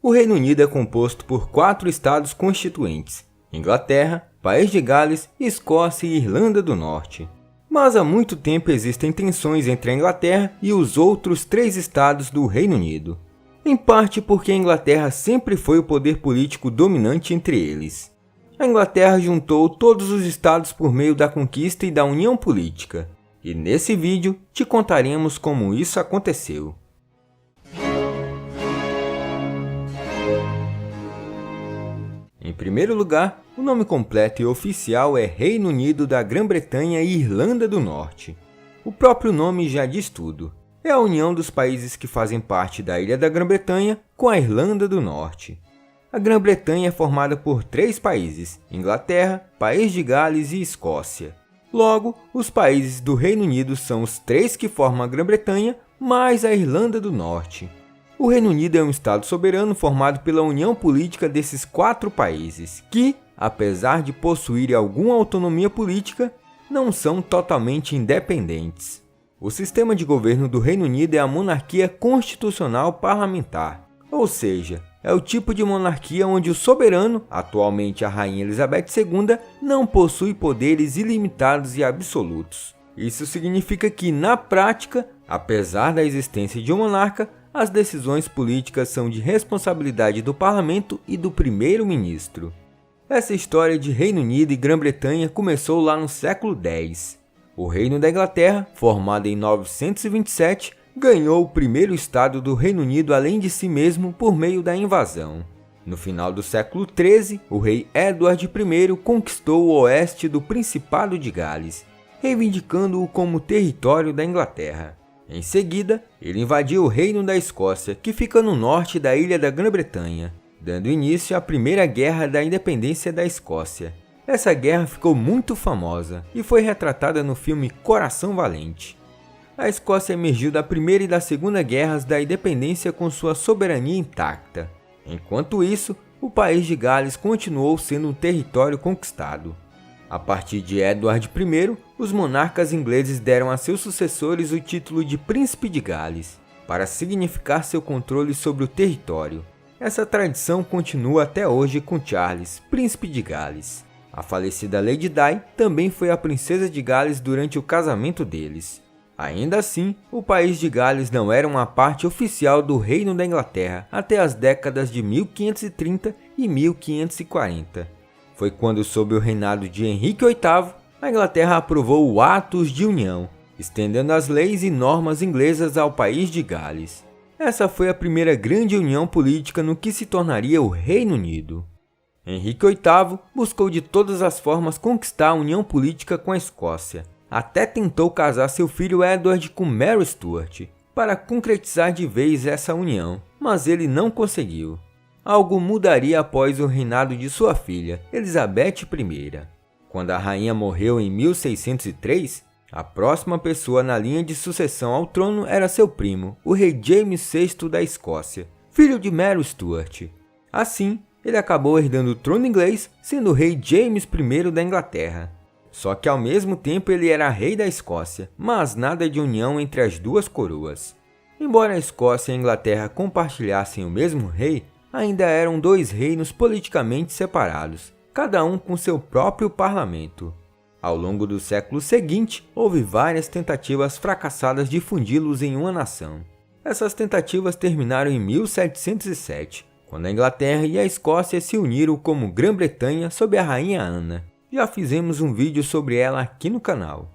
O Reino Unido é composto por 4 estados constituintes: Inglaterra, País de Gales, Escócia e Irlanda do Norte. Mas há muito tempo existem tensões entre a Inglaterra e os outros 3 estados do Reino Unido. Em parte porque a Inglaterra sempre foi o poder político dominante entre eles. A Inglaterra juntou todos os estados por meio da conquista e da união política. E nesse vídeo te contaremos como isso aconteceu. Em primeiro lugar, o nome completo e oficial é Reino Unido da Grã-Bretanha e Irlanda do Norte. O próprio nome já diz tudo. É a união dos países que fazem parte da Ilha da Grã-Bretanha com a Irlanda do Norte. A Grã-Bretanha é formada por 3 países: Inglaterra, País de Gales e Escócia. Logo, os países do Reino Unido são os 3 que formam a Grã-Bretanha mais a Irlanda do Norte. O Reino Unido é um estado soberano formado pela união política desses 4 países, que, apesar de possuírem alguma autonomia política, não são totalmente independentes. O sistema de governo do Reino Unido é a monarquia constitucional parlamentar, ou seja, é o tipo de monarquia onde o soberano, atualmente a Rainha Elizabeth II, não possui poderes ilimitados e absolutos. Isso significa que, na prática, apesar da existência de um monarca, as decisões políticas são de responsabilidade do parlamento e do primeiro-ministro. Essa história de Reino Unido e Grã-Bretanha começou lá no século X. O Reino da Inglaterra, formado em 927, ganhou o primeiro estado do Reino Unido além de si mesmo por meio da invasão. No final do século XIII, o rei Edward I conquistou o oeste do Principado de Gales, reivindicando-o como território da Inglaterra. Em seguida, ele invadiu o Reino da Escócia, que fica no norte da Ilha da Grã-Bretanha, dando início à Primeira Guerra da Independência da Escócia. Essa guerra ficou muito famosa e foi retratada no filme Coração Valente. A Escócia emergiu da Primeira e da Segunda Guerras da Independência com sua soberania intacta. Enquanto isso, o País de Gales continuou sendo um território conquistado. A partir de Edward I, os monarcas ingleses deram a seus sucessores o título de Príncipe de Gales, para significar seu controle sobre o território. Essa tradição continua até hoje com Charles, Príncipe de Gales. A falecida Lady Di também foi a Princesa de Gales durante o casamento deles. Ainda assim, o País de Gales não era uma parte oficial do Reino da Inglaterra até as décadas de 1530 e 1540. Foi quando, sob o reinado de Henrique VIII, a Inglaterra aprovou o Atos de União, estendendo as leis e normas inglesas ao País de Gales. Essa foi a primeira grande união política no que se tornaria o Reino Unido. Henrique VIII buscou de todas as formas conquistar a união política com a Escócia. Até tentou casar seu filho Edward com Mary Stuart, para concretizar de vez essa união, mas ele não conseguiu. Algo mudaria após o reinado de sua filha, Elizabeth I. Quando a rainha morreu em 1603, a próxima pessoa na linha de sucessão ao trono era seu primo, o rei James VI da Escócia, filho de Mary Stuart. Assim, ele acabou herdando o trono inglês, sendo o rei James I da Inglaterra. Só que ao mesmo tempo ele era rei da Escócia, mas nada de união entre as duas coroas. Embora a Escócia e a Inglaterra compartilhassem o mesmo rei, ainda eram 2 reinos politicamente separados, cada um com seu próprio parlamento. Ao longo do século seguinte, houve várias tentativas fracassadas de fundi-los em uma nação. Essas tentativas terminaram em 1707, quando a Inglaterra e a Escócia se uniram como Grã-Bretanha sob a Rainha Ana. Já fizemos um vídeo sobre ela aqui no canal.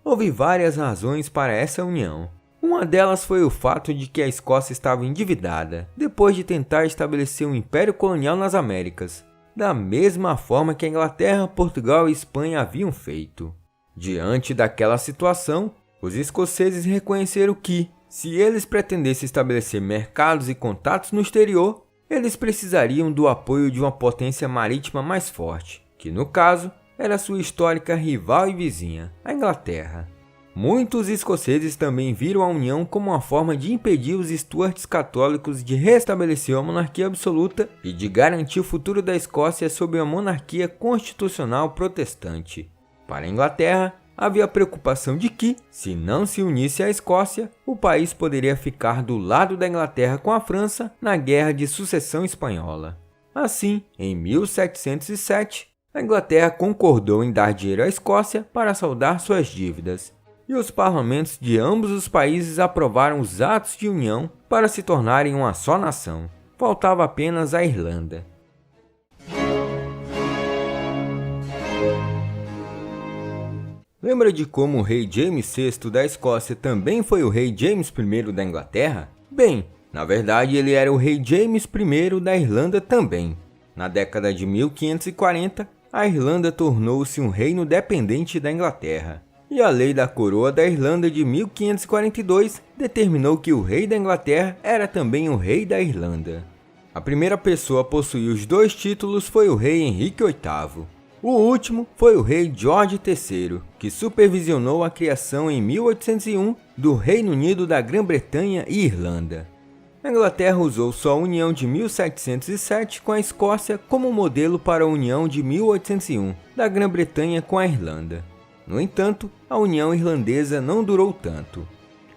Houve várias razões para essa união. Uma delas foi o fato de que a Escócia estava endividada, depois de tentar estabelecer um império colonial nas Américas, da mesma forma que a Inglaterra, Portugal e Espanha haviam feito. Diante daquela situação, os escoceses reconheceram que, se eles pretendessem estabelecer mercados e contatos no exterior, eles precisariam do apoio de uma potência marítima mais forte, que no caso era sua histórica rival e vizinha, a Inglaterra. Muitos escoceses também viram a união como uma forma de impedir os Stuarts católicos de restabelecer a monarquia absoluta e de garantir o futuro da Escócia sob uma monarquia constitucional protestante. Para a Inglaterra, havia a preocupação de que, se não se unisse à Escócia, o país poderia ficar do lado da Inglaterra com a França na Guerra de Sucessão Espanhola. Assim, em 1707, a Inglaterra concordou em dar dinheiro à Escócia para saldar suas dívidas, e os parlamentos de ambos os países aprovaram os atos de união para se tornarem uma só nação. Faltava apenas a Irlanda. Lembra de como o rei James VI da Escócia também foi o rei James I da Inglaterra? Bem, na verdade ele era o rei James I da Irlanda também. Na década de 1540, a Irlanda tornou-se um reino dependente da Inglaterra. E a Lei da Coroa da Irlanda de 1542 determinou que o rei da Inglaterra era também o rei da Irlanda. A primeira pessoa a possuir os dois títulos foi o rei Henrique VIII. O último foi o rei George III, que supervisionou a criação em 1801 do Reino Unido da Grã-Bretanha e Irlanda. A Inglaterra usou sua união de 1707 com a Escócia como modelo para a união de 1801 da Grã-Bretanha com a Irlanda. No entanto, a união irlandesa não durou tanto.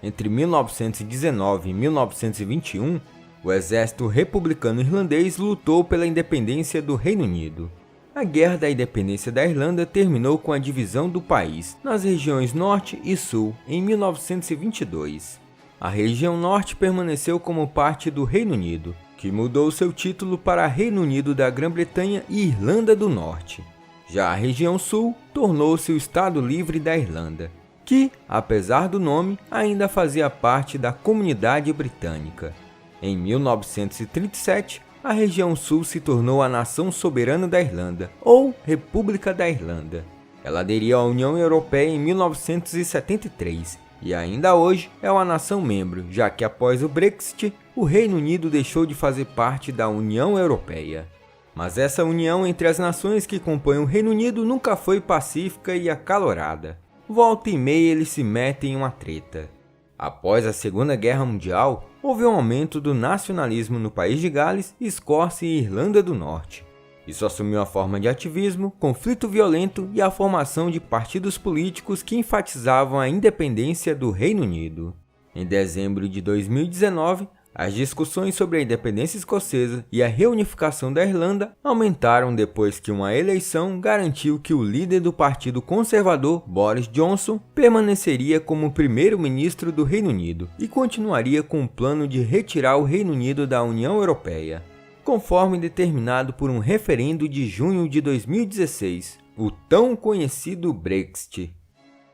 Entre 1919 e 1921, o exército republicano irlandês lutou pela independência do Reino Unido. A Guerra da Independência da Irlanda terminou com a divisão do país nas regiões Norte e Sul em 1922. A região Norte permaneceu como parte do Reino Unido, que mudou seu título para Reino Unido da Grã-Bretanha e Irlanda do Norte. Já a região Sul tornou-se o Estado Livre da Irlanda, que, apesar do nome, ainda fazia parte da Comunidade Britânica. Em 1937, a região Sul se tornou a Nação Soberana da Irlanda, ou República da Irlanda. Ela aderiu à União Europeia em 1973 e ainda hoje é uma nação membro, já que após o Brexit, o Reino Unido deixou de fazer parte da União Europeia. Mas essa união entre as nações que compõem o Reino Unido nunca foi pacífica e acalorada. Volta e meia eles se metem em uma treta. Após a Segunda Guerra Mundial, houve um aumento do nacionalismo no país de Gales, Escócia e Irlanda do Norte. Isso assumiu a forma de ativismo, conflito violento e a formação de partidos políticos que enfatizavam a independência do Reino Unido. Em dezembro de 2019, as discussões sobre a independência escocesa e a reunificação da Irlanda aumentaram depois que uma eleição garantiu que o líder do Partido Conservador, Boris Johnson, permaneceria como primeiro-ministro do Reino Unido e continuaria com o plano de retirar o Reino Unido da União Europeia, conforme determinado por um referendo de junho de 2016, o tão conhecido Brexit.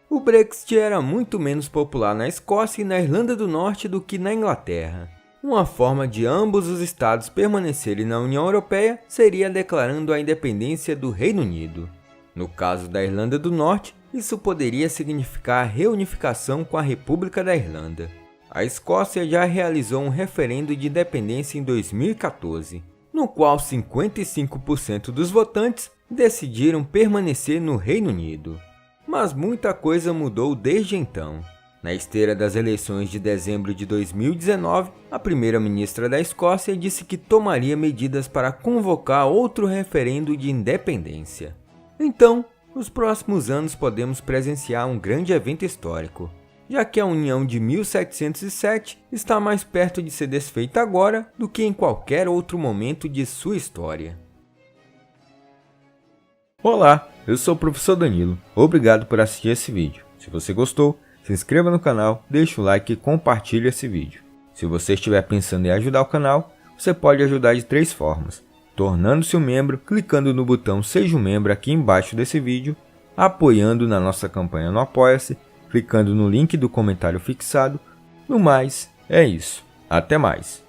O Brexit era muito menos popular na Escócia e na Irlanda do Norte do que na Inglaterra. Uma forma de ambos os estados permanecerem na União Europeia seria declarando a independência do Reino Unido. No caso da Irlanda do Norte, isso poderia significar a reunificação com a República da Irlanda. A Escócia já realizou um referendo de independência em 2014, no qual 55% dos votantes decidiram permanecer no Reino Unido. Mas muita coisa mudou desde então. Na esteira das eleições de dezembro de 2019, a primeira-ministra da Escócia disse que tomaria medidas para convocar outro referendo de independência. Então, nos próximos anos podemos presenciar um grande evento histórico, já que a União de 1707 está mais perto de ser desfeita agora do que em qualquer outro momento de sua história. Olá, eu sou o professor Danilo. Obrigado por assistir esse vídeo. Se você gostou, se inscreva no canal, deixe o like e compartilhe esse vídeo. Se você estiver pensando em ajudar o canal, você pode ajudar de 3 formas: tornando-se um membro, clicando no botão Seja um Membro aqui embaixo desse vídeo, apoiando na nossa campanha no Apoia-se, clicando no link do comentário fixado. No mais, é isso. Até mais!